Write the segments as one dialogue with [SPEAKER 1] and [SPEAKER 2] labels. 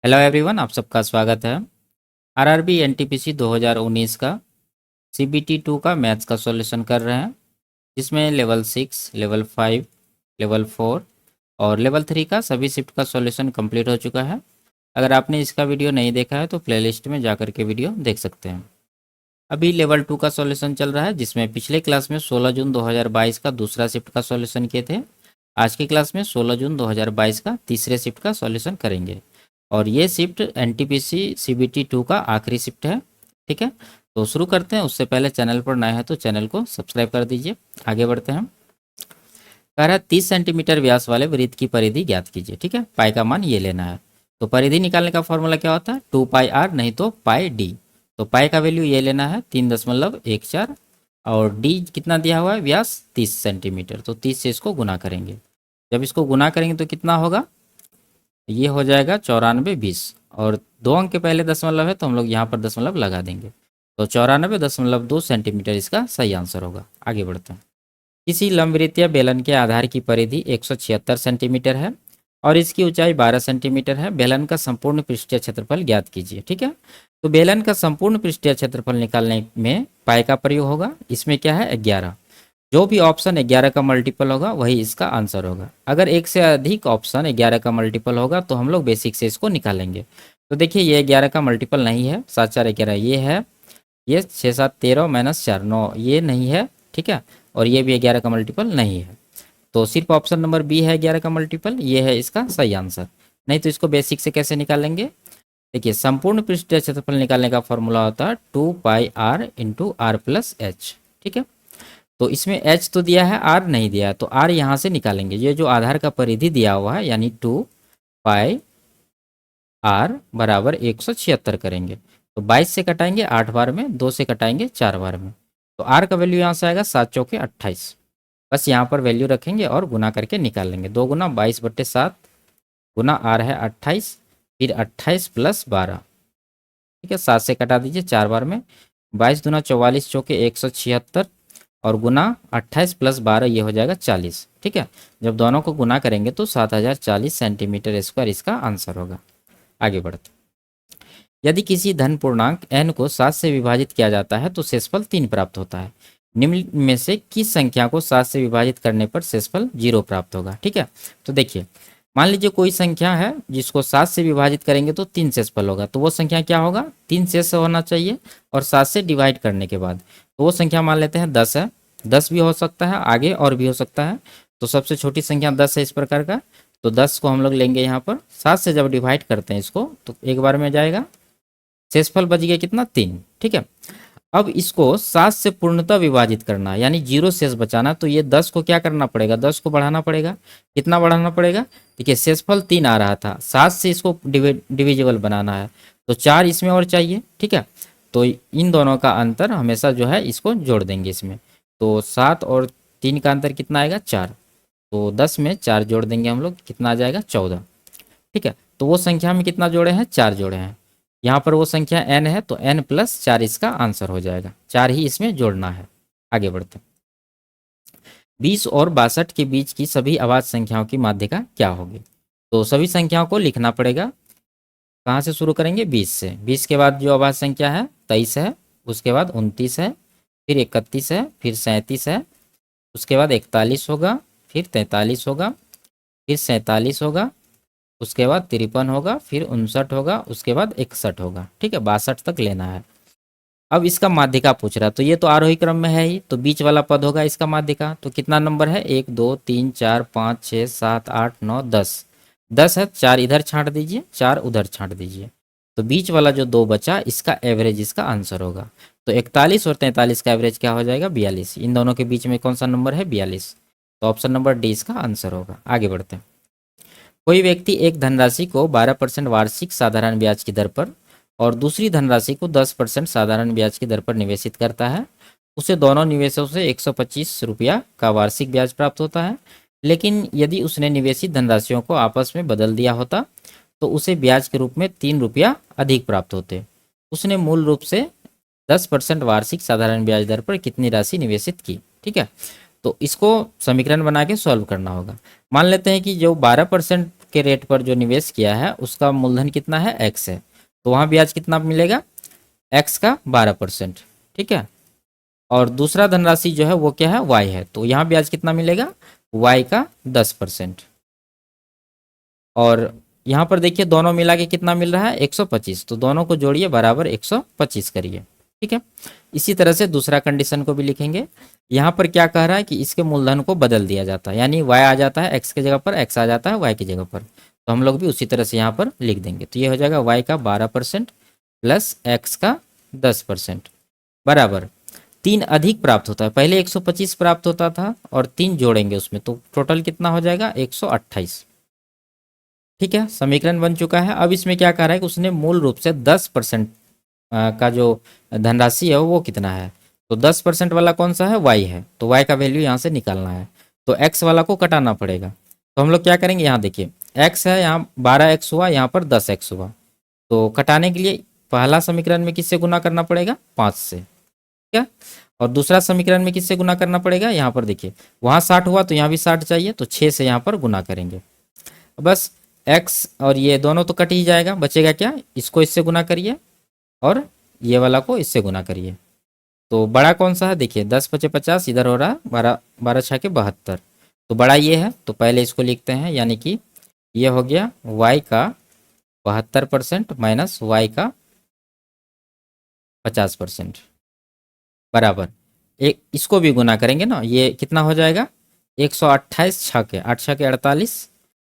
[SPEAKER 1] Hello everyone, आप सबका स्वागत है। आरआरबी एनटीपीसी 2019 का सीबीटी 2 का मैथ्स का सॉल्यूशन कर रहे हैं, जिसमें लेवल 6, लेवल 5, लेवल 4 और लेवल 3 का सभी शिफ्ट का सॉल्यूशन कंप्लीट हो चुका है। अगर आपने इसका वीडियो नहीं देखा है तो प्लेलिस्ट में जाकर के वीडियो देख सकते हैं। अभी लेवल 2 का सॉल्यूशन चल रहा है, जिसमें पिछले क्लास में 16 जून 2022 का दूसरा शिफ्ट का सॉल्यूशन किए थे। आज की क्लास में 16 जून 2022 का तीसरे शिफ्ट का सॉल्यूशन करेंगे और ये शिफ्ट एनटीपीसी सीबीटी 2 का आखिरी शिफ्ट है। ठीक है, तो शुरू करते हैं। उससे पहले चैनल पर नए हैं तो चैनल को सब्सक्राइब कर दीजिए। आगे बढ़ते हैं। कह रहा है 30 सेंटीमीटर व्यास वाले वृत्त की परिधि ज्ञात कीजिए। ठीक है, पाई का मान ये लेना है। तो परिधि निकालने का फॉर्मूला क्या होता है? 2πr नहीं तो पाई डी। तो पाई का वैल्यू ये लेना है 3.14 और डी कितना दिया हुआ है? व्यास 30 सेंटीमीटर। तो 30 से इसको गुना करेंगे। जब इसको गुना करेंगे तो कितना होगा? ये हो जाएगा 9420 और 2 अंक के पहले दशमलव है तो हम लोग यहाँ पर दशमलव लगा देंगे। तो 94.2 सेंटीमीटर इसका सही आंसर होगा। आगे बढ़ते हैं। किसी लंबवृत्तीय बेलन के आधार की परिधि 176 सेंटीमीटर है और इसकी ऊंचाई 12 सेंटीमीटर है। बेलन का संपूर्ण पृष्ठीय क्षेत्रफल ज्ञात कीजिए। ठीक है, तो बेलन का संपूर्ण पृष्ठीय क्षेत्रफल निकालने में पाई का प्रयोग होगा। इसमें क्या है? 11। जो भी ऑप्शन 11 का मल्टीपल होगा वही इसका आंसर होगा। अगर एक से अधिक ऑप्शन 11 का मल्टीपल होगा तो हम लोग बेसिक से इसको निकालेंगे। तो देखिए, ये 11 का मल्टीपल नहीं है। 7 4 11 ये है, ये 6 7 13 माइनस 4 9 ये नहीं है। ठीक है, और ये भी 11 का मल्टीपल नहीं है। तो सिर्फ ऑप्शन नंबर बी है 11 का मल्टीपल, ये है इसका सही आंसर। नहीं तो इसको बेसिक से कैसे निकालेंगे? देखिए, संपूर्ण पृष्ठीय क्षेत्रफल निकालने का फॉर्मूला होता है 2πr into are plus H. ठीक है, तो इसमें h तो दिया है, r नहीं दिया है, तो r यहाँ से निकालेंगे। ये जो आधार का परिधि दिया हुआ है यानी 2πr बराबर 176 करेंगे। तो 22 से कटाएंगे 8 बार में, 2 से कटाएंगे 4 बार में। तो r का वैल्यू यहाँ से आएगा 7 चौके 28। बस यहाँ पर वैल्यू रखेंगे और गुना करके निकाल लेंगे। 2 गुना 22/7 गुना r है 28, फिर 28 प्लस 12। ठीक है, 7 से कटा दीजिए 4 बार में। 22 दूना 44 चौके 176 और गुना 28 प्लस 12 ये हो जाएगा 40। ठीक है, जब दोनों को गुना करेंगे तो 7040 सेंटीमीटर स्क्वायर इसका आंसर होगा। आगे बढ़ते। यदि किसी धन पूर्णांक n को 7 से विभाजित किया जाता है तो शेषफल 3 प्राप्त होता है। निम्न में से किस संख्या को 7 से विभाजित करने पर शेषफल 0 प्राप्त होगा? ठीक है, तो देखिए, मान लीजिए कोई संख्या है जिसको 7 से विभाजित करेंगे तो 3 शेषफल होगा। तो वो संख्या क्या होगा? 3 शेष होना चाहिए और 7 से डिवाइड करने के बाद तो वो संख्या मान लेते हैं 10 है। 10 भी हो सकता है, आगे और भी हो सकता है। तो सबसे छोटी संख्या 10 है इस प्रकार का। तो 10 को हम लोग लेंगे यहाँ पर। 7 से जब डिवाइड करते हैं इसको तो एक बार में जाएगा। शेषफल बच गया कितना? 3। ठीक है, अब इसको 7 से पूर्णतः विभाजित करना है यानी 0 शेष बचाना। तो ये 10 को क्या करना पड़ेगा? 10 को बढ़ाना पड़ेगा। कितना बढ़ाना पड़ेगा? देखिए, शेषफल 3 आ रहा था, 7 से इसको डिविजिबल बनाना है तो 4 इसमें और चाहिए। ठीक है, तो इन दोनों का अंतर हमेशा जो है इसको जोड़ देंगे इसमें। तो 7 और 3 का अंतर कितना आएगा? 4। तो 10 में 4 जोड़ देंगे हम लोग, कितना आ जाएगा? 14। ठीक है, तो वो संख्या में कितना जोड़े हैं? 4 जोड़े हैं। यहाँ पर वो संख्या n है तो n प्लस 4 इसका आंसर हो जाएगा। 4 ही इसमें जोड़ना है। आगे बढ़ते हैं। 20 और 62 के बीच की सभी अभाज्य संख्याओं की माध्यिका क्या होगी? तो सभी संख्याओं को लिखना पड़ेगा। कहाँ से शुरू करेंगे? 20 से। 20 के बाद जो अभाज्य संख्या है 23 है, उसके बाद 29 है, फिर 31 है, फिर 37 है, उसके बाद 41 होगा, फिर 43 होगा, फिर 47 होगा, उसके बाद 53 होगा, फिर 59 होगा, उसके बाद 61 होगा। ठीक है, 62 तक लेना है। अब इसका माध्यिका पूछ रहा है तो ये तो आरोही क्रम में है ही, तो बीच वाला पद होगा इसका माध्यिका। तो कितना नंबर है? 1 2 3 4 5 6 7 8 9 10। 10 है, 4 इधर छांट दीजिए, 4 उधर छांट दीजिए। तो बीच वाला जो 2 बचा इसका एवरेज इसका आंसर होगा। तो 41 और 43 का एवरेज क्या हो जाएगा? 42। इन दोनों के बीच में कौन सा नंबर है? 42। तो ऑप्शन नंबर डी इसका आंसर होगा। आगे बढ़ते हैं। कोई व्यक्ति एक धनराशि को 12% वार्षिक साधारण ब्याज की दर पर और दूसरी धनराशि को 10% साधारण ब्याज की दर पर निवेशित करता है। उसे दोनों निवेशों से 125 रुपया का वार्षिक ब्याज प्राप्त होता है। लेकिन यदि उसने निवेशित धनराशियों को आपस में बदल दिया होता तो उसे ब्याज के रूप में 3 रुपया अधिक प्राप्त होते। उसने मूल रूप से 10% वार्षिक साधारण ब्याज दर पर कितनी राशि निवेशित की? ठीक है, तो इसको समीकरण बना के सॉल्व करना होगा। मान लेते हैं कि जो 12% के रेट पर जो निवेश किया है उसका मूलधन कितना है, एक्स है, तो वहाँ ब्याज कितना मिलेगा, एक्स का 12%। ठीक है, और दूसरा धनराशि जो है वो क्या है, वाई है, तो यहाँ ब्याज कितना मिलेगा, वाई का 10%। और यहाँ पर देखिए दोनों मिला के कितना मिल रहा है, 125, तो दोनों को जोड़िए बराबर 125 करिए। ठीक है, इसी तरह से दूसरा कंडीशन को भी लिखेंगे। यहाँ पर क्या कह रहा है कि इसके मूलधन को बदल दिया जाता है, यानी y आ जाता है x की जगह पर, x आ जाता है y की जगह पर, तो हम लोग भी उसी तरह से यहाँ पर लिख देंगे। तो ये हो जाएगा y का 12% प्लस x का 10% बराबर 3 अधिक प्राप्त होता है, पहले 125 प्राप्त होता था और 3 जोड़ेंगे उसमें, तो टोटल कितना हो जाएगा, 128। ठीक है, समीकरण बन चुका है। अब इसमें क्या कह रहा है कि उसने मूल रूप से 10% का जो धनराशि है वो कितना है, तो 10% वाला कौन सा है, y है, तो y का वैल्यू यहाँ से निकालना है, तो x वाला को कटाना पड़ेगा। तो हम लोग क्या करेंगे, यहाँ देखिए x है, यहाँ 12x हुआ, यहाँ पर 10x हुआ, तो कटाने के लिए पहला समीकरण में किससे गुना करना पड़ेगा, 5 से। ठीक है, और दूसरा समीकरण में किससे गुना करना पड़ेगा, यहाँ पर देखिए वहाँ 60 हुआ तो यहाँ भी 60 चाहिए, तो 6 से यहाँ पर गुना करेंगे। बस x और ये दोनों तो कट ही जाएगा, बचेगा क्या, इसको इससे गुना करिए और ये वाला को इससे गुना करिए। तो बड़ा कौन सा है, देखिए 10 × 5 = 50, इधर हो रहा है 12 12 × 6 = 72, तो बड़ा ये है, तो पहले इसको लिखते हैं, यानी कि ये हो गया y का 72% माइनस y का 50% बराबर एक, इसको भी गुना करेंगे ना, ये कितना हो जाएगा, 128 6 के 8 6 के 48,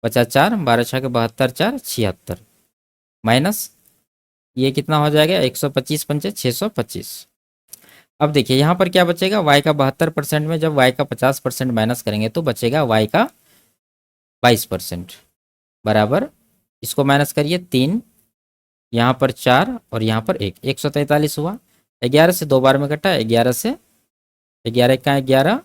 [SPEAKER 1] 50 4, 12 6 के 72, 4 76 माइनस ये कितना हो जाएगा, 125 पंचे 625। अब देखिए यहाँ पर क्या बचेगा, y का 72% में जब y का 50% माइनस करेंगे तो बचेगा y का 22% बराबर, इसको माइनस करिए 3, यहाँ पर 4 और यहाँ पर 1, 143 हुआ, 11 से 2 बार में कटा, 11 से 11 का 11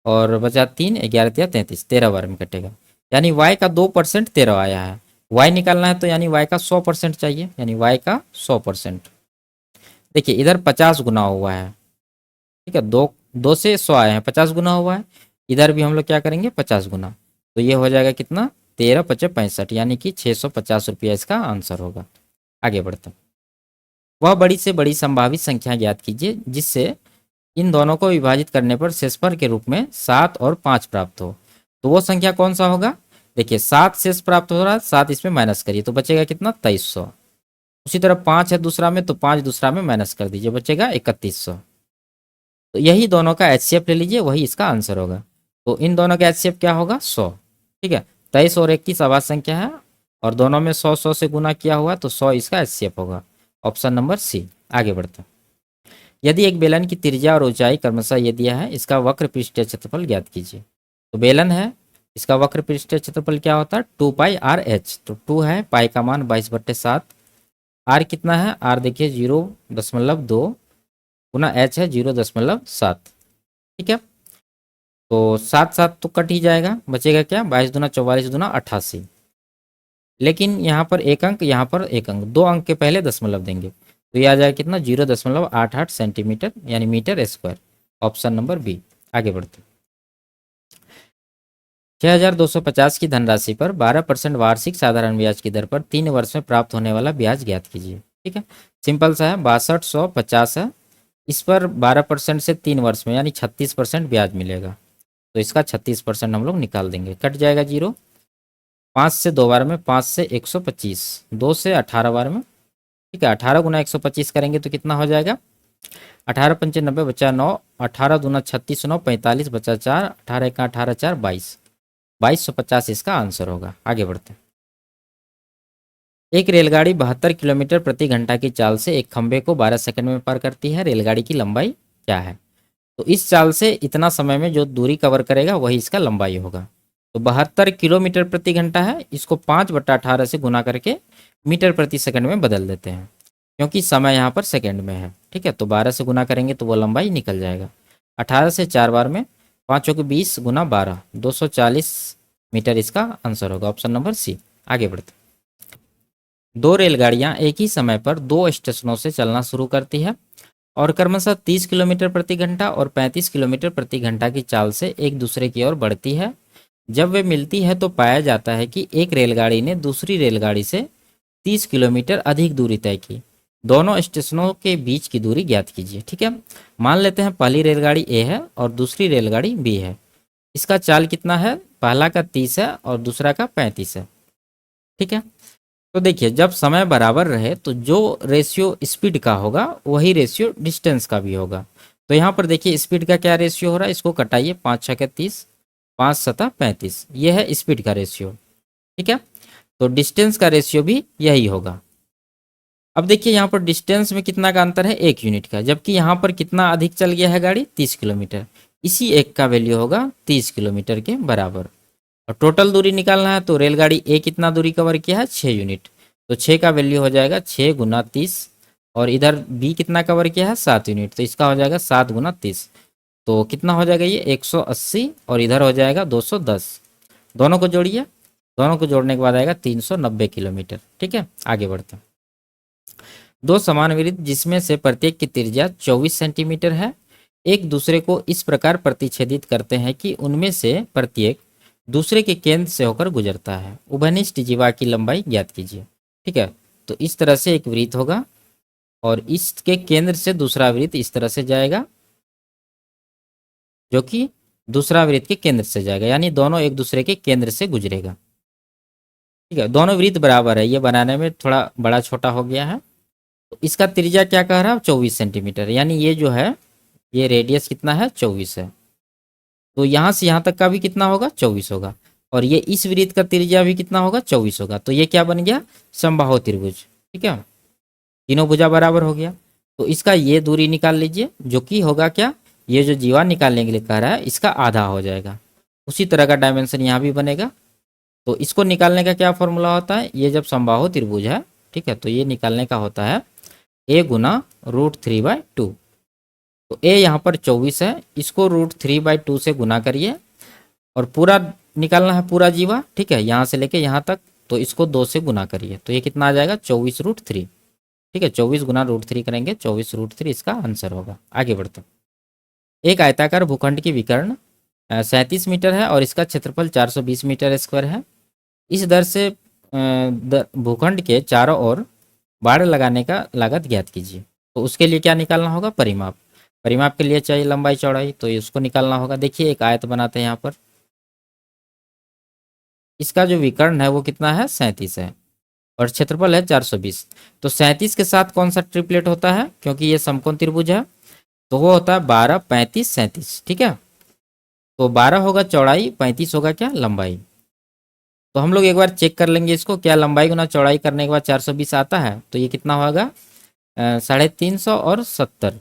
[SPEAKER 1] और बचा 3, 11 × 33, 13 बार में कटेगा, यानी y का 2% 13 आया है। y निकालना है तो यानी y का 100% चाहिए, यानी y का 100%। देखिए इधर 50 गुना हुआ है, ठीक है, 2 से 100 आए हैं, 50 गुना हुआ है, इधर भी हम लोग क्या करेंगे 50 गुना, तो ये हो जाएगा कितना, 13 × 5 = 65, यानी कि 650 रुपया इसका आंसर होगा। आगे बढ़ते हैं, वह बड़ी से बड़ी संभावित संख्या ज्ञात कीजिए जिससे इन दोनों को विभाजित करने पर शेषफल के रूप में 7 और 5 प्राप्त हो, तो वो संख्या कौन सा होगा, देखिए 7 शेष प्राप्त हो रहा है, 7 इसमें माइनस करिए तो बचेगा कितना, 2300। उसी तरह 5 है दूसरा में, तो 5 दूसरा में माइनस कर दीजिए, बचेगा 3100। तो यही दोनों का एचसीएफ ले लीजिए, वही इसका आंसर होगा। तो इन दोनों का एचसीएफ क्या होगा, 100। ठीक है, 23 और 21 अभाज्य संख्या है और दोनों में 100 100 से गुना किया हुआ, तो 100 इसका एचसीएफ होगा, ऑप्शन नंबर सी। आगे बढ़ते हैं, यदि एक बेलन की त्रिज्या और ऊंचाई क्रमशः ये दिया है, इसका वक्र पृष्ठीय क्षेत्रफल ज्ञात कीजिए। तो बेलन है, इसका वक्र पृष्ठीय क्षेत्रफल क्या होता है, 2πr/h, तो 2 है, पाई का मान 22/7, आर कितना है, आर देखिए 0.2 गुना h है 0.7। ठीक है, तो 7 7 तो कट ही जाएगा, बचेगा क्या, 22 दूना 44 दूना 88, लेकिन यहाँ पर एक अंक, यहाँ पर एक अंक, 2 अंक के पहले दशमलव देंगे, तो ये आ जाएगा कितना, 0.88 सेंटीमीटर यानी metre square, option number B. आगे बढ़ते हैं, 6250 की धनराशि पर 12% वार्षिक साधारण ब्याज की दर पर 3 वर्ष में प्राप्त होने वाला ब्याज ज्ञात कीजिए। ठीक है, सिंपल सा है, 6250 है, इस पर 12% से 3 वर्ष में यानी 36% ब्याज मिलेगा, तो इसका 36% हम लोग निकाल देंगे, कट जाएगा 0, 5 से 2 बार में, 5 से 125, 2 से 18 बार में, ठीक है, 18 गुना 125 करेंगे तो कितना हो जाएगा, 18 × 5 = 90 बचा 9, 18 दूना 36 9 45 बचा 4, 18 × 18 4 22, 2250 इसका आंसर होगा। आगे बढ़ते हैं, एक रेलगाड़ी 72 किलोमीटर प्रति घंटा की चाल से एक खंभे को 12 सेकंड में पार करती है, रेलगाड़ी की लंबाई क्या है, तो इस चाल से इतना समय में जो दूरी कवर करेगा वही इसका लंबाई होगा। तो 72 किलोमीटर प्रति घंटा है, इसको 5/18 से गुना करके मीटर प्रति सेकंड में बदल देते हैं, क्योंकि समय यहाँ पर सेकंड में है। ठीक है, तो 12 से गुना करेंगे तो वो लंबाई निकल जाएगा, 18 से 4 बार में, 5 × 20 गुना 12, 240 मीटर इसका आंसर होगा, ऑप्शन नंबर सी। आगे बढ़ते, 2 रेलगाड़ियां एक ही समय पर 2 स्टेशनों से चलना शुरू करती है और क्रमशः 30 किलोमीटर प्रति घंटा और 35 किलोमीटर प्रति घंटा की चाल से एक दूसरे की ओर बढ़ती है। जब वे मिलती है तो पाया जाता है कि एक रेलगाड़ी ने दूसरी रेलगाड़ी से 30 किलोमीटर अधिक दूरी तय की। दोनों स्टेशनों के बीच की दूरी ज्ञात कीजिए। ठीक है, मान लेते हैं पहली रेलगाड़ी ए है और दूसरी रेलगाड़ी बी है। इसका चाल कितना है, पहला का 30 है और दूसरा का 35 है। ठीक है, तो देखिए जब समय बराबर रहे तो जो रेशियो स्पीड का होगा वही रेशियो डिस्टेंस का भी होगा। तो यहाँ पर देखिए स्पीड का क्या रेशियो हो रहा है, इसको कटाइए, 5 छक्के 30, 5 सता 35, ये है स्पीड का रेशियो। ठीक है, तो डिस्टेंस का रेशियो भी यही होगा। अब देखिए यहाँ पर डिस्टेंस में कितना का अंतर है, 1 यूनिट का, जबकि यहाँ पर कितना अधिक चल गया है गाड़ी, 30 किलोमीटर। इसी एक का वैल्यू होगा 30 किलोमीटर के बराबर। और टोटल दूरी निकालना है तो रेलगाड़ी ए कितना दूरी कवर किया है, 6 यूनिट। तो 6 का वैल्यू हो जाएगा 6 गुना 30, और इधर बी कितना कवर किया है, 7 यूनिट, तो इसका हो जाएगा 7 गुना 30। तो कितना हो जाएगा ये 180, और इधर हो जाएगा 210। दोनों को जोड़िए, दोनों को जोड़ने के बाद आएगा 390 किलोमीटर। ठीक है, आगे बढ़ते हैं। दो समान वृत्त जिसमें से प्रत्येक की त्रिज्या 24 सेंटीमीटर है, एक दूसरे को इस प्रकार प्रतिच्छेदित करते हैं कि उनमें से प्रत्येक दूसरे के केंद्र से होकर गुजरता है। उभयनिष्ठ जीवा की लंबाई ज्ञात कीजिए। ठीक है, तो इस तरह से एक वृत्त होगा और इसके केंद्र से दूसरा वृत्त इस तरह से जाएगा, जो कि दूसरा वृत्त के केंद्र से जाएगा, यानी दोनों एक दूसरे के केंद्र से गुजरेगा। ठीक है, दोनों वृत्त बराबर है, ये बनाने में थोड़ा बड़ा छोटा हो गया है। तो इसका त्रिज्या क्या कह रहा है, 24 सेंटीमीटर, यानी ये जो है ये रेडियस कितना है, 24 है। तो यहाँ से यहाँ तक का भी कितना होगा, 24 होगा, और ये इस वृत्त का त्रिज्या भी कितना होगा, 24 होगा। तो ये क्या बन गया, समबाहु त्रिभुज। ठीक है, तीनों भुजा बराबर हो गया। तो इसका ये दूरी निकाल लीजिए, जो कि होगा क्या, ये जो जीवा निकालने के लिए कह रहा है इसका आधा हो जाएगा। उसी तरह का डायमेंशन यहाँ भी बनेगा। तो इसको निकालने का क्या फॉर्मूला होता है, ये जब समबाहु त्रिभुज है, ठीक है, तो ये निकालने का होता है a गुना √3/2। तो a यहाँ पर 24 है, इसको √3/2 से गुना करिए, और पूरा निकालना है पूरा जीवा। ठीक है, यहाँ से लेके यहाँ तक, तो इसको 2 से गुना करिए, तो ये कितना आ जाएगा, 24√3। ठीक है, 24 गुना √3 करेंगे, 24√3 इसका आंसर होगा। आगे बढ़ते हैं। एक आयताकार भूखंड की विकर्ण 37 मीटर है और इसका क्षेत्रफल 420 मीटर स्क्वायर है। इस दर से भूखंड के चारों ओर बाड़ लगाने का लागत ज्ञात कीजिए। तो उसके लिए क्या निकालना होगा, परिमाप। परिमाप के लिए चाहिए लंबाई चौड़ाई, तो इसको निकालना होगा। देखिए एक आयत बनाते हैं यहाँ पर, इसका जो विकर्ण है वो कितना है, 37 है, और क्षेत्रफल है 420। तो 37 के साथ कौन सा ट्रिपलेट होता है, क्योंकि ये समकोण त्रिभुज है, तो वो होता है 12, 35, 37। ठीक है, तो 12 होगा चौड़ाई, 35 होगा क्या, लंबाई। तो हम लोग एक बार चेक कर लेंगे इसको, क्या लंबाई गुना चौड़ाई करने के बाद 420 आता है, तो ये कितना होगा, 350 और 70,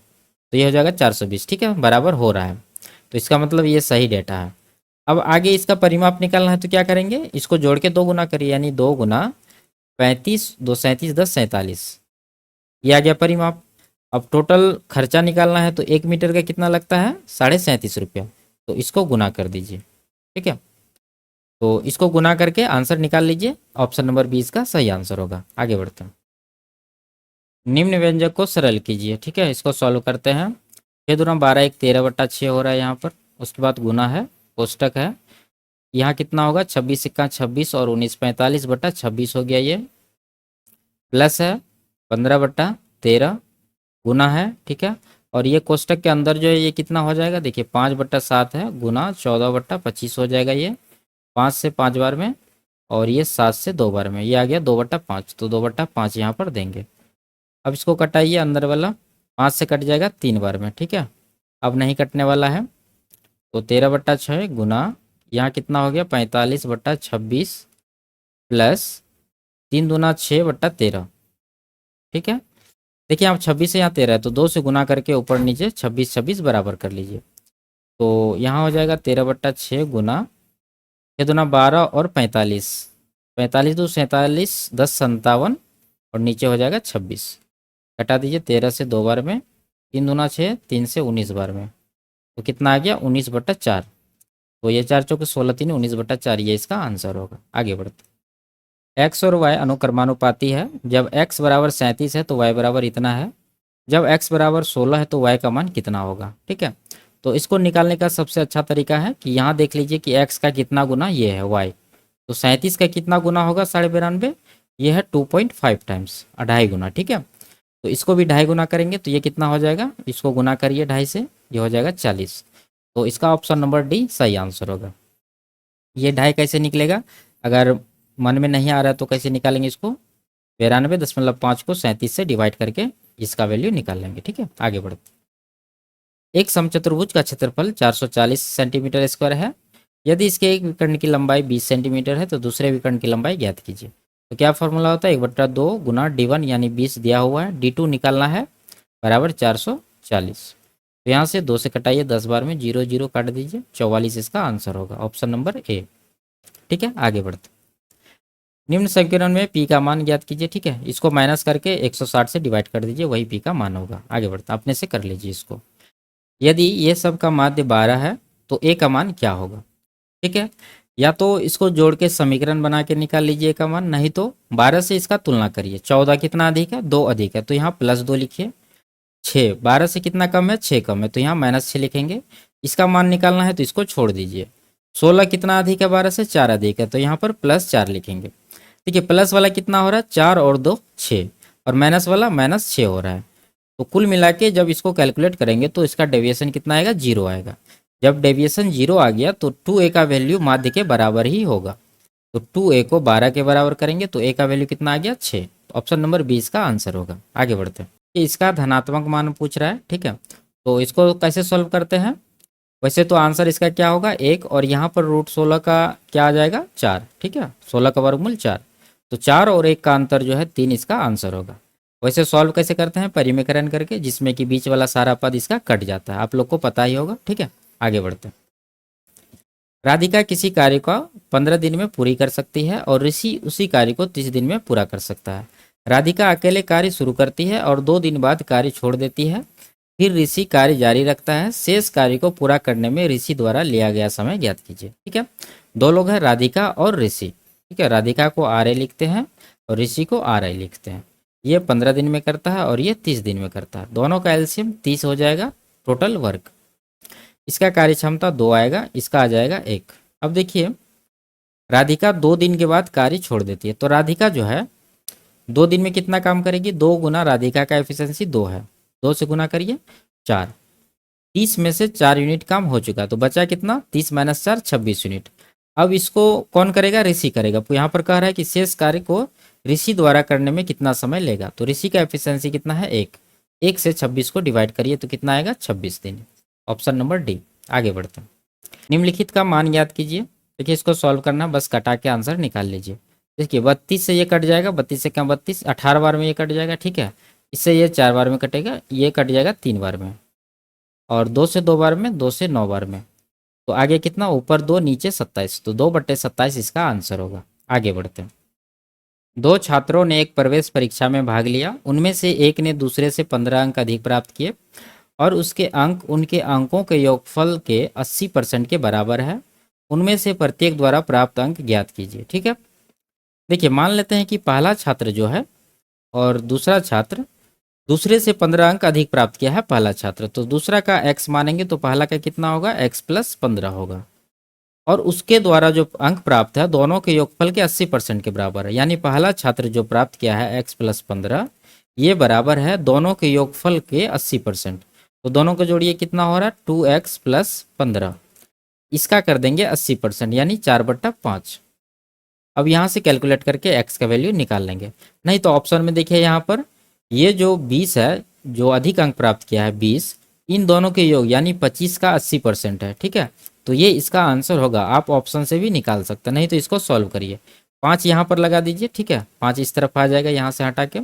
[SPEAKER 1] तो ये हो जाएगा 420। ठीक है, बराबर हो रहा है, तो इसका मतलब ये सही डेटा है। अब आगे इसका परिमाप निकालना है, तो क्या करेंगे, इसको जोड़ के 2 गुना करिए, यानी 2 गुना 35, 2 37, 10 47, ये आ गया परिमाप। अब टोटल खर्चा निकालना है, तो 1 मीटर का कितना लगता है, 37.5 रुपया, तो इसको गुना कर दीजिए। ठीक है, तो इसको गुना करके आंसर निकाल लीजिए, ऑप्शन नंबर 20 का सही आंसर होगा। आगे बढ़ते हैं। निम्न व्यंजक को सरल कीजिए। ठीक है, इसको सॉल्व करते हैं। 6 दूना 12, 1 13/6 हो रहा है यहाँ पर, उसके बाद गुना है, कोष्टक है, यहाँ कितना होगा, 26 × 26 और 19 45/26 हो गया, ये प्लस है 15/13 गुना है। ठीक है, और ये कोष्टक के अंदर जो है ये कितना हो जाएगा, देखिए 5/7 है, गुना 14/25 हो जाएगा, ये 5 से 5 बार में, और ये 7 से 2 बार में, ये आ गया 2/5, तो 2/5 यहाँ पर देंगे। अब इसको कटाइए, अंदर वाला 5 से कट जाएगा 3 बार में। ठीक है, अब नहीं कटने वाला है, तो 13/6 गुना, यहाँ कितना हो गया, 45/26 प्लस 3 दूना 6/13। ठीक है, देखिए आप 26 से यहाँ 13 है, तो 2 से गुना करके ऊपर नीचे 26 26 बराबर कर लीजिए। तो यहाँ हो जाएगा 13/6 गुना 6 दूना 12 और 45, 45 2 47, 10 57, और नीचे हो जाएगा 26। घटा दीजिए, 13 से 2 बार में, 3 दूना 6, 3 से 19 बार में, तो कितना आ गया, 19/4। तो ये 4 चौके 16, 3 19/4, ये इसका आंसर होगा। आगे बढ़ते, एक्स और वाई अनुक्रमानुपाती है। जब एक्स बराबर 37 है तो वाई बराबर इतना है, जब एक्स बराबर 16 है तो वाई का मान कितना होगा। ठीक है, तो इसको निकालने का सबसे अच्छा तरीका है कि यहाँ देख लीजिए कि x का कितना गुना ये है y। तो 37 का कितना गुना होगा 92.5, ये है 2.5 टाइम्स, 2.5 गुना। ठीक है, तो इसको भी 2.5 गुना करेंगे तो ये कितना हो जाएगा, इसको गुना करिए 2.5 से, ये हो जाएगा 40। तो इसका ऑप्शन नंबर डी सही आंसर होगा। ये 2.5 कैसे निकलेगा, अगर मन में नहीं आ रहा है तो कैसे निकालेंगे इसको, 92.5 को 37 से डिवाइड करके इसका वैल्यू निकाल लेंगे। ठीक है, आगे बढ़ते। एक समचतुर्भुज का क्षेत्रफल 440 सेंटीमीटर स्क्वायर है। यदि इसके एक विकर्ण की लंबाई 20 सेंटीमीटर है तो दूसरे विकर्ण की लंबाई ज्ञात कीजिए। तो क्या फॉर्मूला होता है, 1/2 गुना D1 यानी 20 दिया हुआ है, D2 निकालना है बराबर 440। तो यहाँ से 2 से कटाइए, 10 बार में 0 0 काट दीजिए, 44 इसका आंसर होगा, ऑप्शन नंबर ए। ठीक है, आगे बढ़ते। निम्न समीकरण में पी का मान ज्ञात कीजिए। ठीक है, इसको माइनस करके 160 से डिवाइड कर दीजिए, वही पी का मान होगा। आगे बढ़ते, अपने से कर लीजिए इसको। यदि ये सब का माध्य 12 है तो ए का मान क्या होगा। ठीक है, या तो इसको जोड़ के समीकरण बना के निकाल लीजिए ए का मान, नहीं तो 12 से इसका तुलना करिए। 14 कितना अधिक है, 2 अधिक है, तो यहाँ +2 लिखिए। 6 12 से कितना कम है, 6 कम है, तो यहाँ -6 लिखेंगे। इसका मान निकालना है तो इसको छोड़ दीजिए। 16 कितना अधिक है 12 से, 4 अधिक है, तो यहाँ पर +4 लिखेंगे। ठीक है, प्लस वाला कितना हो रहा है, 4 और 2 6, और माइनस वाला -6 हो रहा है। तो कुल मिला के जब इसको कैलकुलेट करेंगे तो इसका डेविएशन कितना आएगा, 0 आएगा। जब डेविएशन 0 आ गया तो 2a का वैल्यू माध्य के बराबर ही होगा। तो 2a को 12 के बराबर करेंगे तो a का वैल्यू कितना आ गया, 6। ऑप्शन नंबर 20 का आंसर होगा। आगे बढ़ते हैं, इसका धनात्मक मान पूछ रहा है। ठीक है, तो इसको कैसे सॉल्व करते हैं, वैसे तो आंसर इसका क्या होगा 1, और यहाँ पर √16 का क्या आ जाएगा 4। ठीक है, 16 का वर्गमूल 4, तो 4 और 1 का अंतर जो है 3 इसका आंसर होगा। वैसे सॉल्व कैसे करते हैं, परिमेयकरण करके, जिसमें कि बीच वाला सारा पद इसका कट जाता है, आप लोग को पता ही होगा। ठीक है, आगे बढ़ते हैं। राधिका किसी कार्य को 15 दिन में पूरी कर सकती है और ऋषि उसी कार्य को 30 दिन में पूरा कर सकता है। राधिका अकेले कार्य शुरू करती है और 2 दिन बाद कार्य छोड़ देती है, फिर ऋषि कार्य जारी रखता है। शेष कार्य को पूरा करने में ऋषि द्वारा लिया गया समय ज्ञात कीजिए। ठीक है, 2 लोग हैं, राधिका और ऋषि। ठीक है, राधिका को RA लिखते हैं और ऋषि को RI लिखते हैं। ये 15 दिन में करता है और ये 30 दिन में करता है। दोनों का एलसीएम 30 हो जाएगा, टोटल वर्क। इसका कार्य क्षमता 2 आएगा, इसका आ जाएगा 1। अब देखिए, राधिका 2 दिन के बाद कार्य छोड़ देती है, तो राधिका जो है 2 दिन में कितना काम करेगी, 2 गुना राधिका का एफिशिएंसी 2 है, 2 से गुना करिए 4। 30 में से 4 यूनिट काम हो चुका, तो बचा कितना, 30 - 4 26 यूनिट। अब इसको कौन करेगा, ऋषि करेगा। तो यहाँ पर कह रहा है कि शेष कार्य को ऋषि द्वारा करने में कितना समय लेगा, तो ऋषि का एफिशिएंसी कितना है 1। 1 से 26 को डिवाइड करिए तो कितना आएगा, 26 दिन। Option number D. आगे बढ़ते हैं, निम्नलिखित का मान याद कीजिए। देखिए, इसको सॉल्व करना, बस कटा के आंसर निकाल लीजिए। देखिए, 32 से ये कट जाएगा, 32 से क्या 32, 18 बार में ये कट जाएगा। ठीक है, इससे ये 4 बार में कटेगा, ये कट जाएगा 3 बार में, और 2 से 2 बार में, 2 से 9 बार में। तो आगे कितना, ऊपर 2 नीचे 27, तो 2/27 इसका आंसर होगा। आगे बढ़ते हैं। 2 छात्रों ने एक प्रवेश परीक्षा में भाग लिया। उनमें से एक ने दूसरे से 15 अंक अधिक प्राप्त किए और उसके अंक उनके अंकों के योगफल के 80% के बराबर है। उनमें से प्रत्येक द्वारा प्राप्त अंक ज्ञात कीजिए। ठीक है, देखिए, मान लेते हैं कि पहला छात्र जो है और दूसरा छात्र, दूसरे से 15 अंक अधिक प्राप्त किया है पहला छात्र, तो दूसरा का x मानेंगे तो पहला का कितना होगा, x + 15 होगा, और उसके द्वारा जो अंक प्राप्त है दोनों के योगफल के 80% के बराबर है। यानी पहला छात्र जो प्राप्त किया है x + 15, ये बराबर है दोनों के योगफल के 80%। तो दोनों को जोड़िए, कितना हो रहा है, 2x + 15, इसका कर देंगे 80%, यानी 4/5। अब यहाँ से कैलकुलेट करके x का वैल्यू निकाल लेंगे। नहीं तो ऑप्शन में देखिए, यहाँ पर ये जो 20 है, जो अधिक अंक प्राप्त किया है 20, इन दोनों के योग यानी 25 का 80% है। ठीक है, तो ये इसका आंसर होगा। आप ऑप्शन से भी निकाल सकते हैं, नहीं तो इसको सॉल्व करिए। 5 यहाँ पर लगा दीजिए। ठीक है, 5 इस तरफ आ जाएगा, यहाँ से हटा के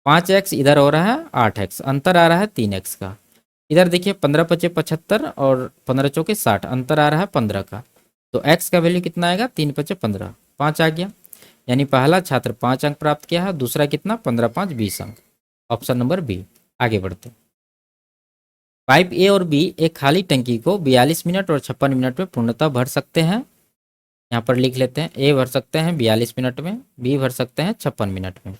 [SPEAKER 1] 5x इधर हो रहा है 8x, अंतर आ रहा है 3x का। इधर देखिए 15 × 5 = 75 और 15 × 4 = 60, अंतर आ रहा है 15 का। तो x का वैल्यू कितना आएगा, 3 × 5 = 15, 5 आ गया। यानी पहला छात्र 5 अंक प्राप्त किया है, दूसरा कितना, 15 × 5 = 20 अंक। Option number B. आगे बढ़ते हैं। पाइप ए और बी एक खाली टंकी को 42 मिनट और 56 मिनट में पूर्णतः भर सकते हैं। यहाँ पर लिख लेते हैं, ए भर सकते हैं 42 मिनट में, बी भर सकते हैं 56 मिनट में।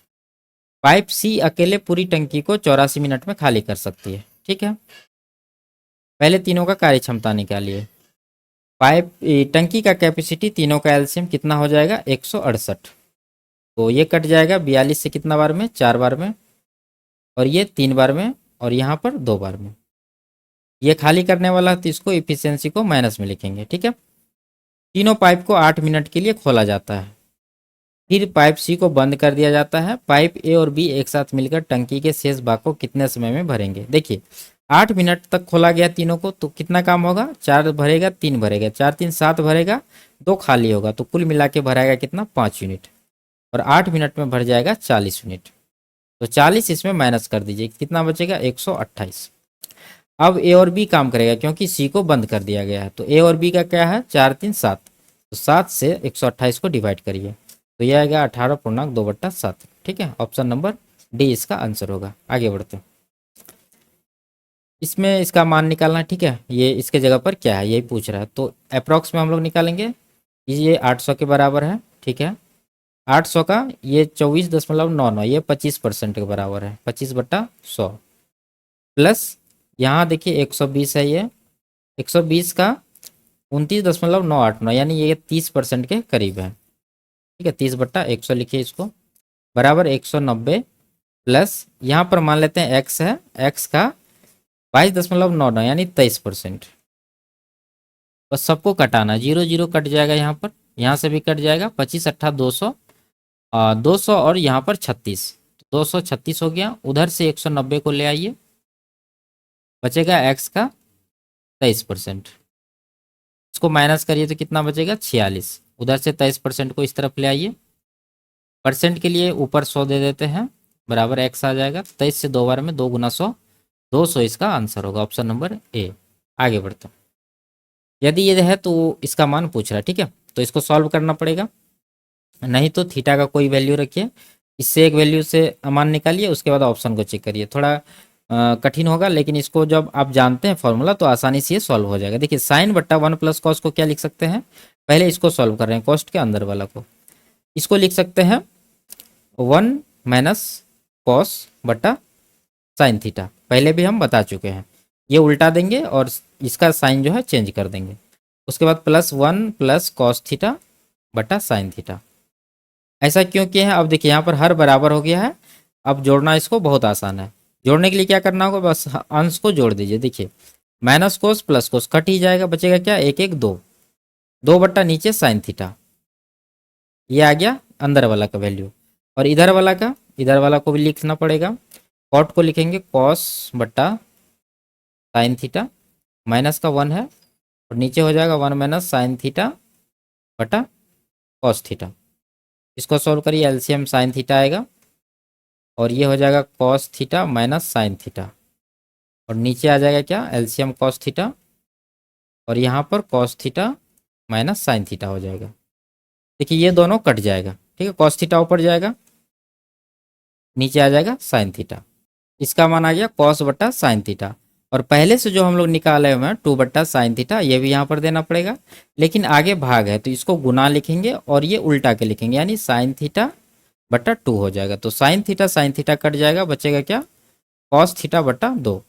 [SPEAKER 1] पाइप सी अकेले पूरी टंकी को 84 मिनट में खाली कर सकती है। ठीक है, पहले तीनों का कार्य क्षमता निकालिए। पाइप टंकी का कैपेसिटी तीनों का एलसीएम कितना हो जाएगा 168। तो ये कट जाएगा 42 से कितना बार में 4 बार में, और ये 3 बार में, और यहाँ पर 2 बार में। ये खाली करने वाला तो इसको इफिशियंसी को माइनस में लिखेंगे। ठीक है, तीनों पाइप को 8 मिनट के लिए खोला जाता है, फिर पाइप सी को बंद कर दिया जाता है। पाइप ए और बी एक साथ मिलकर टंकी के शेष भाग को कितने समय में भरेंगे। देखिए 8 मिनट तक खोला गया तीनों को, तो कितना काम होगा, 4 भरेगा 3 भरेगा, 4 3 7 भरेगा, 2 खाली होगा, तो कुल मिला के भराएगा कितना 5 यूनिट, और 8 मिनट में भर जाएगा 40 यूनिट। तो 40 इसमें माइनस कर दीजिए, कितना बचेगा 128। अब ए और बी काम करेगा क्योंकि सी को बंद कर दिया गया है। तो ए और बी का क्या है 4 3 7, तो 7 से 128 को डिवाइड करिए, तो यह आएगा 18.2/7। ठीक है, ऑप्शन नंबर डी इसका आंसर होगा। आगे बढ़ते हैं, इसमें इसका मान निकालना है। ठीक है, ये इसके जगह पर क्या है यही पूछ रहा है, तो अप्रॉक्स में हम लोग निकालेंगे। ये 800 के बराबर है। ठीक है, 800 का ये 24.99, ये 25% के बराबर है, 25/100, प्लस यहाँ देखिए 120 है, ये 120 का 29.989, यानी ये 30% के करीब है। ठीक है, 30/100 लिखिए इसको, बराबर 190, प्लस यहाँ पर मान लेते हैं एक्स है, एक्स का 22.99 यानी 23%। बस सबको कटाना, 0 0 कट जाएगा, यहाँ पर यहाँ से भी कट जाएगा, 25 8 200, 200 और यहाँ पर 36, 236 हो गया। उधर से 190 को ले आइए, बचेगा एक्स का 23%, इसको माइनस करिए तो कितना बचेगा 46। उधर से 23% को इस तरफ ले आइए, परसेंट के लिए ऊपर 100 दे देते हैं, बराबर एक्स आ जाएगा। 23 से 2 बार में 2 गुना 100, 200 इसका आंसर होगा, ऑप्शन नंबर ए। आगे बढ़ते हैं, यदि ये है तो इसका मान पूछ रहा है। ठीक है, तो इसको सॉल्व करना पड़ेगा, नहीं तो थीटा का कोई वैल्यू रखिए, इससे एक वैल्यू से मान निकालिए, उसके बाद ऑप्शन को चेक करिए। थोड़ा कठिन होगा, लेकिन इसको जब आप जानते हैं फॉर्मूला तो आसानी से ये सॉल्व हो जाएगा। देखिए साइन बट्टा 1 प्लस कॉस को क्या लिख सकते हैं, पहले इसको सॉल्व कर रहे हैं, कॉस्ट के अंदर वाला को, इसको लिख सकते हैं 1 माइनस कॉस बट्टा साइन थीटा, पहले भी हम बता चुके हैं। ये उल्टा देंगे और इसका साइन जो है चेंज कर देंगे, उसके बाद प्लस 1 प्लस कॉस थीटा बटा साइन थीटा। ऐसा क्यों किया है, अब देखिए यहाँ पर हर बराबर हो गया है, अब जोड़ना इसको बहुत आसान है। जोड़ने के लिए क्या करना होगा, बस अंश को जोड़ दीजिए। देखिए minus cos plus cos cut ही जाएगा, बचेगा क्या 1 1 2, 2 बट्टा नीचे साइन थीटा, ये आ गया अंदर वाला का वैल्यू। और इधर वाला को भी लिखना पड़ेगा, कॉट को लिखेंगे कॉस बट्टा साइन थीटा, माइनस का 1 है, और नीचे हो जाएगा 1 माइनस साइन थीटा बटा कॉस थीटा। इसको सॉल्व करिए, एलसीएम साइन थीटा आएगा, और ये हो जाएगा cos theta minus sine theta, और नीचे आ जाएगा क्या एलसीएम कॉस थीटा, और यहाँ पर cos theta minus sine theta हो जाएगा। देखिए ये दोनों कट जाएगा। ठीक है, कॉस थीटा ऊपर जाएगा, नीचे आ जाएगा साइन थीटा, इसका मान आ गया कॉस बट्टा साइन थीटा। और पहले से जो हम लोग निकाले हुए हैं 2 बट्टा साइन थीटा, ये भी यहाँ पर देना पड़ेगा, लेकिन आगे भाग है तो इसको गुना लिखेंगे और ये उल्टा के लिखेंगे, यानी साइन थीटा बट्टा 2 हो जाएगा। तो साइन थीटा कट जाएगा, बचेगा क्या कॉस थीटा बट्टा 2।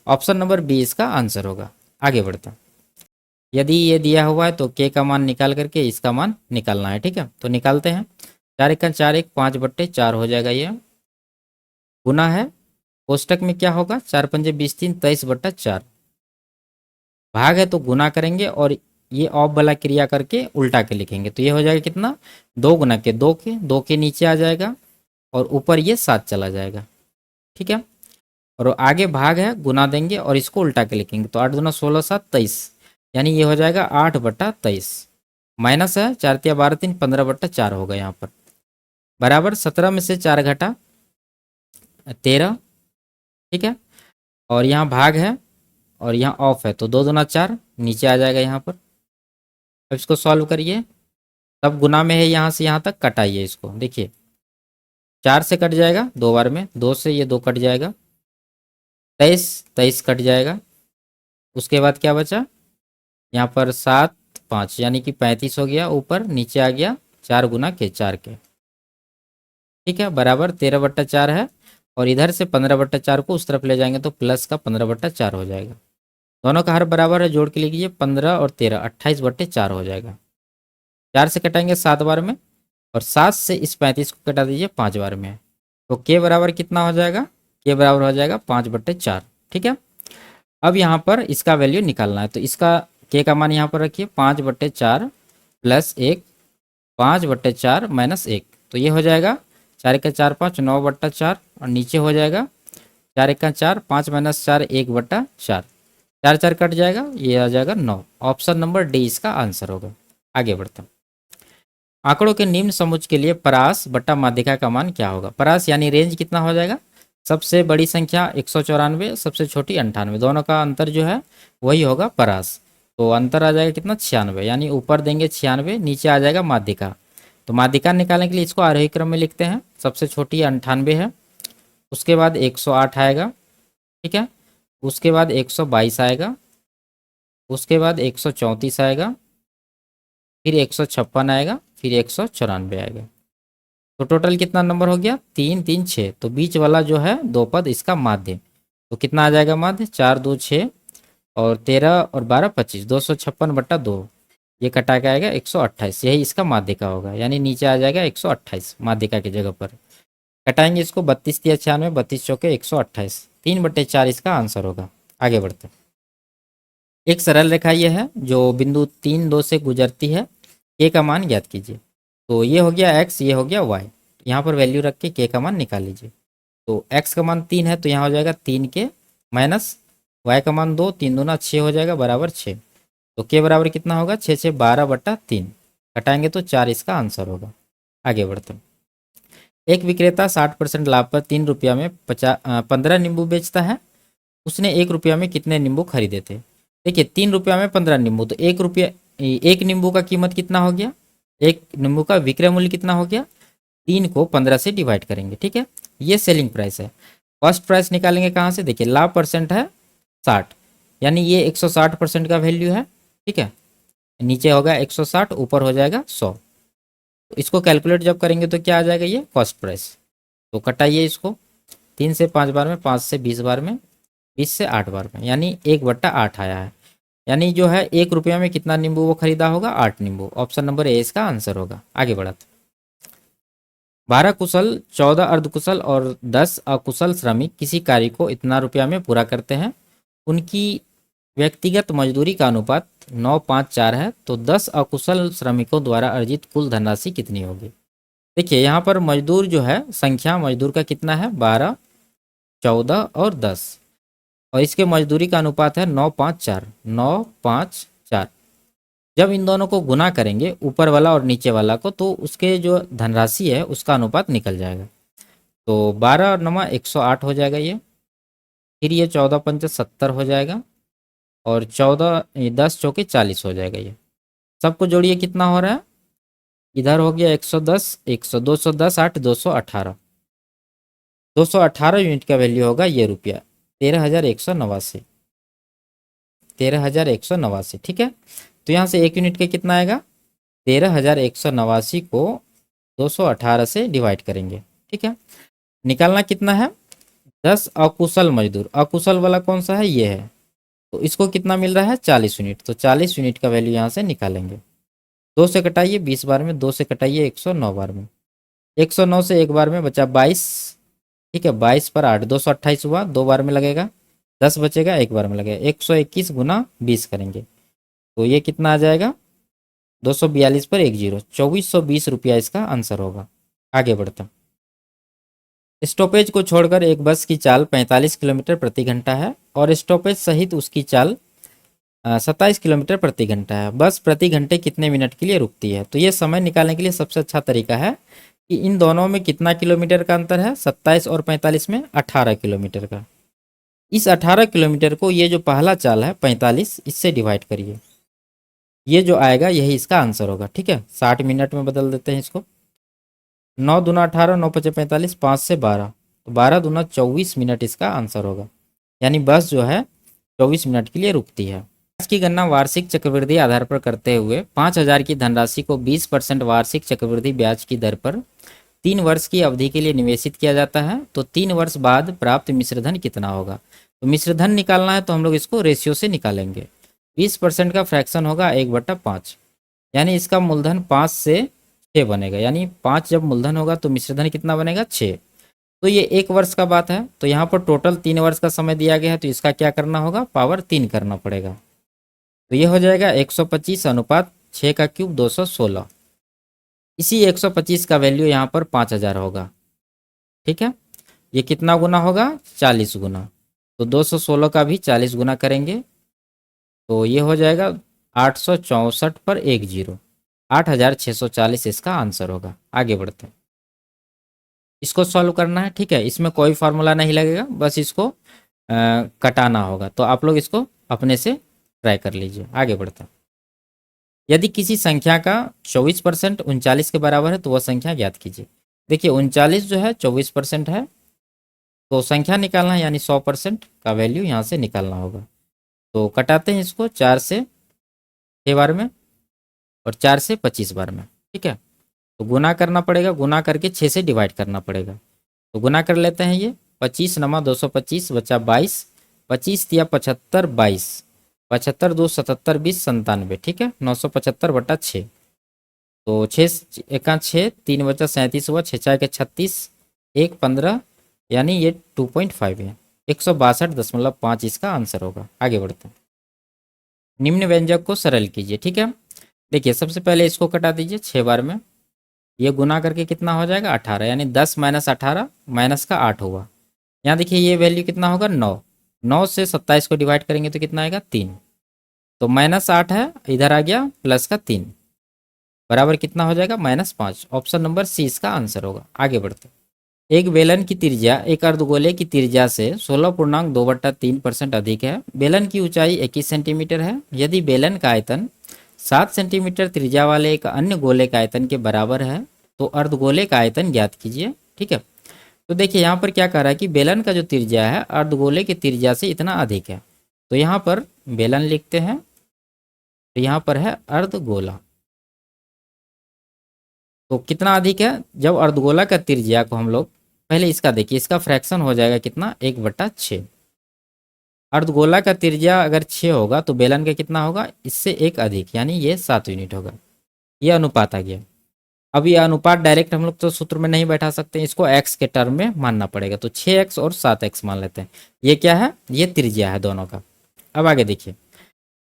[SPEAKER 1] ऑप्शन नंबर बी इसका आंसर होगा। आगे बढ़ता है, यदि ये दिया हुआ है तो के का मान निकाल करके इसका मान निकालना है। ठीक है, तो निकालते हैं, 4 1 4 1 5/4 हो जाएगा, ये गुना है, कोष्टक में क्या होगा 4 पंजे 20 3 23/4, भाग है तो गुना करेंगे और ये ऑफ वाला क्रिया करके उल्टा के लिखेंगे, तो ये हो जाएगा कितना 2 गुना के 2 के नीचे आ जाएगा, और ऊपर ये 7 चला जाएगा। ठीक है, और आगे भाग है गुना देंगे और इसको उल्टा के लिखेंगे, तो 8 दूना 16 7 23, यानी ये हो जाएगा 8/23, माइनस है 4 3 12 3 15/4 होगा यहाँ पर, बराबर 17 में से 4 घटा 13। ठीक है, और यहाँ भाग है और यहाँ ऑफ है, तो 2 दूना 4 नीचे आ जाएगा यहाँ पर। अब इसको सॉल्व करिए, तब गुना में है यहाँ से यहाँ तक, कटाइए इसको। देखिए 4 से कट जाएगा 2 बार में, 2 से ये 2 कट जाएगा, 23 कट जाएगा, उसके बाद क्या बचा यहाँ पर 7 5, यानी कि 35 हो गया, ऊपर नीचे आ गया 4 गुना के 4 के। ठीक है, बराबर 13/4 है, और इधर से 15/4 को उस तरफ ले जाएंगे तो प्लस का 15/4 हो जाएगा। दोनों का हर बराबर है, जोड़ के लिखिए 15 और 13 28/4 हो जाएगा। 4 से कटाएंगे 7 बार में, और 7 से इस 35 को कटा दीजिए 5 बार में। तो के बराबर कितना हो जाएगा? के बराबर हो जाएगा 5/4। ठीक है। अब यहाँ पर इसका वैल्यू निकालना है, तो इसका के का मान यहाँ पर रखिए 5/4 प्लस 1, 5/4 माइनस 1, तो ये हो जाएगा 4 का 4 5 9/4, और नीचे हो जाएगा 4 का 4 5 माइनस 4 1/4, 4 4 कट जाएगा, ये आ जाएगा 9। ऑप्शन नंबर डी इसका आंसर होगा। आगे बढ़ते हैं। आंकड़ों के निम्न समुच्चय के लिए परास बटा माध्यिका का मान क्या होगा? परास यानी रेंज कितना हो जाएगा? सबसे बड़ी संख्या 194, सबसे छोटी 98, दोनों का अंतर जो है वही होगा परास। तो अंतर आ जाएगा कितना? 96, यानी ऊपर देंगे 96, नीचे आ जाएगा माध्यिका। तो माध्यिका निकालने के लिए इसको आरोही क्रम में लिखते हैं। सबसे छोटी 98 है, उसके बाद 108 आएगा, ठीक है, उसके बाद 122 आएगा, उसके बाद 134 आएगा, फिर 156 आएगा, फिर 194 आएगा। तो टोटल कितना नंबर हो गया? 3 3 6। तो बीच वाला जो है दो पद इसका माध्य, तो कितना आ जाएगा माध्य? 4 2 6 और 13 और 12 25, 256/2, ये कटा के आएगा 128, यही इसका माध्यिका होगा, यानी नीचे आ जाएगा 128 माध्यिका की जगह पर। कटाएंगे इसको, 32 × 96, 32 चौके 128, 3/4 इसका आंसर होगा। आगे बढ़ते हैं। एक सरल रेखा ये है जो बिंदु 3 2 से गुजरती है, के का मान ज्ञात कीजिए। तो ये हो गया x, ये हो गया y, यहाँ पर वैल्यू रख के के का मान निकाल लीजिए। तो x का मान 3 है, तो यहाँ हो जाएगा 3 के माइनस y का मान 2, 3 दूना 6 हो जाएगा, बराबर 6। तो के बराबर कितना होगा? 6 6 12/3, कटाएंगे तो 4 इसका आंसर होगा। आगे बढ़ते हैं। एक विक्रेता 60% लाभ पर 3 रुपया में 15 नींबू बेचता है। उसने 1 रुपया में कितने नींबू खरीदे थे? देखिए 3 रुपया में 15 नींबू, तो 1 रुपया, एक नींबू का कीमत कितना हो गया? एक नींबू का विक्रय मूल्य कितना हो गया? 3 को 15 से डिवाइड करेंगे, ठीक है। ये सेलिंग प्राइस है। फर्स्ट प्राइस निकालेंगे कहाँ से? देखिए लाभ परसेंट है 60, यानी ये 160% का वैल्यू है, ठीक है। नीचे होगा 160, ऊपर हो जाएगा 100। तो इसको कैलकुलेट जब करेंगे तो क्या आ जाएगा? ये कॉस्ट प्राइस। तो कटाइए इसको, 3 से 5 बार में, 5 से 20 बार में, 20 से 8 बार में, यानी 1/8 आया है। यानी जो है 1 रुपया में कितना नींबू वो खरीदा होगा? 8 नींबू। ऑप्शन नंबर ए इसका आंसर होगा। आगे बढ़ते। 12 कुशल, 14 अर्धकुशल और 10 अकुशल श्रमिक किसी कार्य को इतना रुपया में पूरा करते हैं। उनकी व्यक्तिगत मजदूरी का अनुपात 9:5:4 है, तो 10 अकुशल श्रमिकों द्वारा अर्जित कुल धनराशि कितनी होगी? देखिए यहाँ पर मजदूर जो है, संख्या मजदूर का कितना है? 12, 14 और 10, और इसके मजदूरी का अनुपात है 9:5:4, 9:5:4। जब इन दोनों को गुना करेंगे, ऊपर वाला और नीचे वाला को, तो उसके जो धनराशि है उसका अनुपात निकल जाएगा। तो 12 और 9 108 हो जाएगा ये, फिर ये 14 पंच 70 हो जाएगा, और 14 10 चौके 40 हो जाएगा। ये सबको जोड़िए, कितना हो रहा है? इधर हो गया 110, 100, 210 8 218, 218 यूनिट का वैल्यू होगा ये रुपया 13,189, 13,189, ठीक है। तो यहाँ से 1 यूनिट का कितना आएगा? 13,189 को 218 से डिवाइड करेंगे, ठीक है। निकालना कितना है? 10 अकुशल मजदूर, अकुशल वाला कौन सा है? ये है। तो इसको कितना मिल रहा है? 40 यूनिट। तो 40 यूनिट का वैल्यू यहाँ से निकालेंगे। 2 से कटाइए 20 बार में, 2 से कटाइए 109 बार में, 109 से एक बार में बचा 22, ठीक है, 22 पर 8, 228 हुआ, 2 बार में लगेगा, 10 बचेगा, 1 बार में लगेगा, 121 गुना 20 करेंगे, तो ये कितना आ जाएगा? 242 पर 1 0, 2420 रुपया इसका आंसर होगा। आगे बढ़ता। स्टॉपेज को छोड़कर एक बस की चाल 45 किलोमीटर प्रति घंटा है, और स्टॉपेज सहित उसकी चाल 27 किलोमीटर प्रति घंटा है। बस प्रति घंटे कितने मिनट के लिए रुकती है? तो ये समय निकालने के लिए सबसे अच्छा तरीका है कि इन दोनों में कितना किलोमीटर का अंतर है? 27 और 45 में 18 किलोमीटर का। इस 18 किलोमीटर को ये जो पहला चाल है 45, इससे डिवाइड करिए, ये जो आएगा यही इसका आंसर होगा, ठीक है। 60 मिनट में बदल देते हैं इसको। 9 दूना 18, 9 पचे 45, 5 से 12, तो 12 दूना 24 मिनट इसका आंसर होगा। यानी बस जो है 24 मिनट के लिए रुकती है। ब्याज की गणना वार्षिक चक्रवृद्धि आधार पर करते हुए 5,000 की धनराशि को 20% वार्षिक चक्रवृद्धि ब्याज की दर पर 3 वर्ष की अवधि के लिए निवेशित किया जाता है, तो 3 वर्ष बाद प्राप्त मिश्रधन कितना होगा? तो मिश्रधन निकालना है तो हम लोग इसको रेशियो से निकालेंगे। 20% का फ्रैक्शन होगा 1/5, यानी इसका मूलधन 5 से 6 बनेगा, यानी 5 जब मूलधन होगा तो मिश्रधन कितना बनेगा 6। तो ये 1 वर्ष का बात है, तो यहाँ पर टोटल 3 वर्ष का समय दिया गया है, तो इसका क्या करना होगा, पावर 3 करना पड़ेगा। तो ये हो जाएगा 125 अनुपात 6 का क्यूब 216। इसी 125 का वैल्यू यहाँ पर 5000 होगा। ठीक है, ये कितना गुना होगा, 40 गुना। तो 216 का भी 40 गुना करेंगे तो ये हो जाएगा 864 पर 10, 8640 इसका आंसर होगा। आगे बढ़ते हैं, इसको सॉल्व करना है। ठीक है, इसमें कोई फार्मूला नहीं लगेगा, बस इसको कटाना होगा। तो आप लोग इसको अपने से ट्राई कर लीजिए। आगे बढ़ते हैं, यदि किसी संख्या का 24% 39 के बराबर है तो वह संख्या ज्ञात कीजिए। देखिए 39 जो है 24% है, तो संख्या निकालना है, यानी 100% का वैल्यू यहाँ से निकालना होगा। तो कटाते हैं इसको 4 से 6 बार में और 4 से 25 बार में। ठीक है, तो गुना करना पड़ेगा, गुना करके 6 से डिवाइड करना पड़ेगा। तो गुना कर लेते हैं, ये 25 नमा 225 बचा 22, 25 दिया 75, 22, 75 2 77 20 97। ठीक है, 975/6। तो 6 एका 6, 3 बचा 37 हुआ, 6 4 के 36, 1 15, यानी ये 2.5 है, 162.5 इसका आंसर होगा। आगे बढ़ते हैं, निम्न व्यंजक को सरल कीजिए। ठीक है, देखिए सबसे पहले इसको कटा दीजिए 6 बार में, ये गुना करके कितना हो जाएगा 18, यानी 10 - 18 माइनस का 8 हुआ। यहाँ देखिए ये वैल्यू कितना होगा 9, 9 से 27 को डिवाइड करेंगे तो कितना आएगा 3। तो -8 है, इधर आ गया प्लस का 3, बराबर कितना हो जाएगा -5। ऑप्शन नंबर सी इसका आंसर होगा। आगे बढ़ते, एक बेलन की त्रिज्या एक अर्धगोले की त्रिज्या से 16.2/3% अधिक है। बेलन की ऊंचाई 21 सेंटीमीटर है। यदि बेलन का आयतन 7 सेंटीमीटर त्रिज्या वाले एक अन्य गोले का आयतन के बराबर है तो अर्धगोले का आयतन ज्ञात कीजिए। ठीक है, तो देखिए यहाँ पर क्या कह रहा है कि बेलन का जो त्रिज्या है अर्धगोले की त्रिज्या से इतना अधिक है। तो यहाँ पर बेलन लिखते हैं, तो यहाँ पर है अर्धगोला। तो कितना अधिक है, जब अर्धगोला का त्रिज्या को हम लोग पहले इसका देखिए, इसका फ्रैक्शन हो जाएगा कितना 1/6। अर्धगोला का त्रिज्या अगर 6 होगा तो बेलन का कितना होगा, इससे 1 अधिक, यानी ये 7 यूनिट होगा। ये अनुपात आ गया। अब ये अनुपात डायरेक्ट हम लोग तो सूत्र में नहीं बैठा सकते, इसको x के टर्म में मानना पड़ेगा। तो 6x और 7x मान लेते हैं। ये क्या है, ये त्रिज्या है दोनों का। अब आगे देखिए,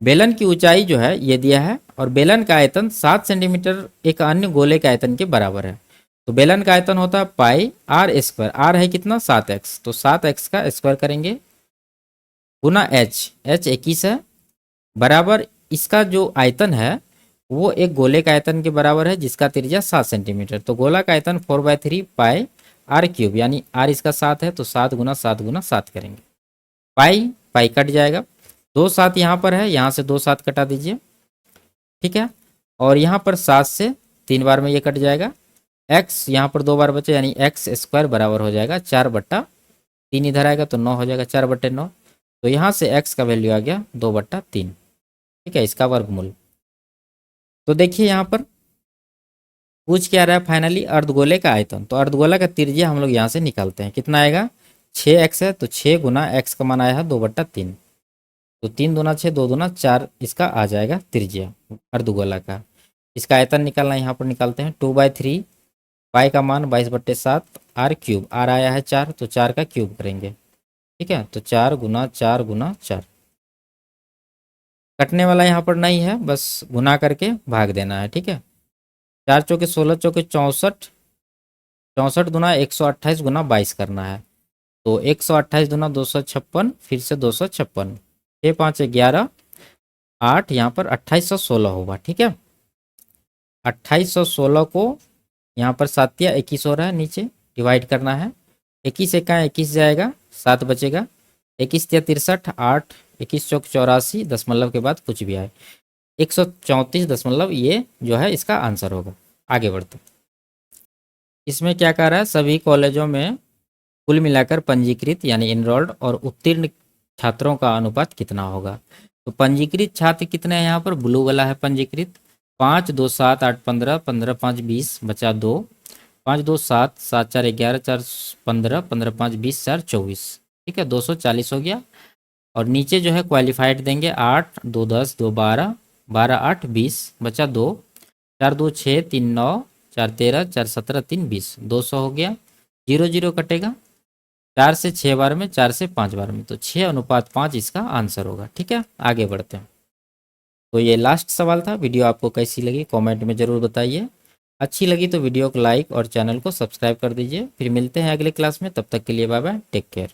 [SPEAKER 1] बेलन की ऊंचाई जो है ये दिया है और बेलन का आयतन 7 सेंटीमीटर एक अन्य गोले के आयतन के बराबर है। तो बेलन का आयतन होता है पाई r स्क्वायर, r है कितना 7x, तो 7x का स्क्वायर करेंगे गुना h 21 है, बराबर इसका जो आयतन है वो एक गोले का आयतन के बराबर है जिसका त्रिज्या 7 सेंटीमीटर। तो गोला का आयतन 4/3 पाई r क्यूब, यानी r इसका 7 है तो 7 गुना 7 गुना 7 करेंगे। पाई पाई कट जाएगा, 2 7 यहाँ पर है, यहाँ से 2 7 कटा दीजिए। ठीक है, और यहाँ पर 7 से 3 बार में ये कट जाएगा। x यहाँ पर 2 बार बचे, यानी x स्क्वायर बराबर हो जाएगा 4/3, इधर आएगा तो 9 हो जाएगा 4/9। तो यहाँ से x का वैल्यू आ गया 2/3। ठीक है, इसका वर्गमूल। तो देखिए यहाँ पर पूछ क्या रहा है फाइनली, अर्धगोले का आयतन। तो अर्धगोला का त्रिज्या हम लोग यहाँ से निकालते हैं, कितना आएगा 6x है, तो 6 गुना x का मान आया है 2/3। तो 3 दूना 6, 2 दूना 4 इसका आ जाएगा त्रिज्या अर्धगोला का। इसका आयतन निकालना, यहाँ पर निकालते हैं 2/3, पाई का मान 22/7, r क्यूब, r आया है 4 तो 4 का क्यूब करेंगे। ठीक है, तो 4 गुना 4 गुना 4, कटने वाला यहाँ पर नहीं है, बस गुना करके भाग देना है। ठीक है, 4 चौके 16, चौके 64, 64 गुना 128 गुना 22 करना है। तो 128 गुना 256, फिर से 256, 6 5 11 8, यहाँ पर 2816 होगा। ठीक है, 2816 को यहाँ पर 7 या 21 हो रहा है, नीचे डिवाइड करना है। 21 एका 21 जाएगा, 7 बचेगा, 21 या 63, 8, 21 चौक 84, दशमलव के बाद कुछ भी आए, 134 दशमलव ये जो है इसका आंसर होगा। आगे बढ़ते, इसमें क्या कह रहा है, सभी कॉलेजों में कुल मिलाकर पंजीकृत यानी इनरोल्ड और उत्तीर्ण छात्रों का अनुपात कितना होगा। तो पंजीकृत छात्र कितने हैं, यहाँ पर ब्लू वाला है पंजीकृत, 5 2 7 8 15, 15 5 20 बचा 2, 5 2 7, 7 4 11, 4 15, 15 5 20, 4 24। ठीक है, 240 हो गया। और नीचे जो है क्वालिफाइड देंगे 8, 2 10, 2 12, 12 8 20, बचा 2, 4 2 6, 3 9, 4 13, 4 17, 3 20, 200 हो गया। 0 0 कटेगा 4 से 6 बार में, 4 से 5 बार में, तो 6:5 इसका आंसर होगा। ठीक है, आगे बढ़ते हैं। तो ये लास्ट सवाल था। वीडियो आपको कैसी लगी कमेंट में ज़रूर बताइए। अच्छी लगी तो वीडियो को लाइक और चैनल को सब्सक्राइब कर दीजिए। फिर मिलते हैं अगले क्लास में, तब तक के लिए बाय बाय, टेक केयर।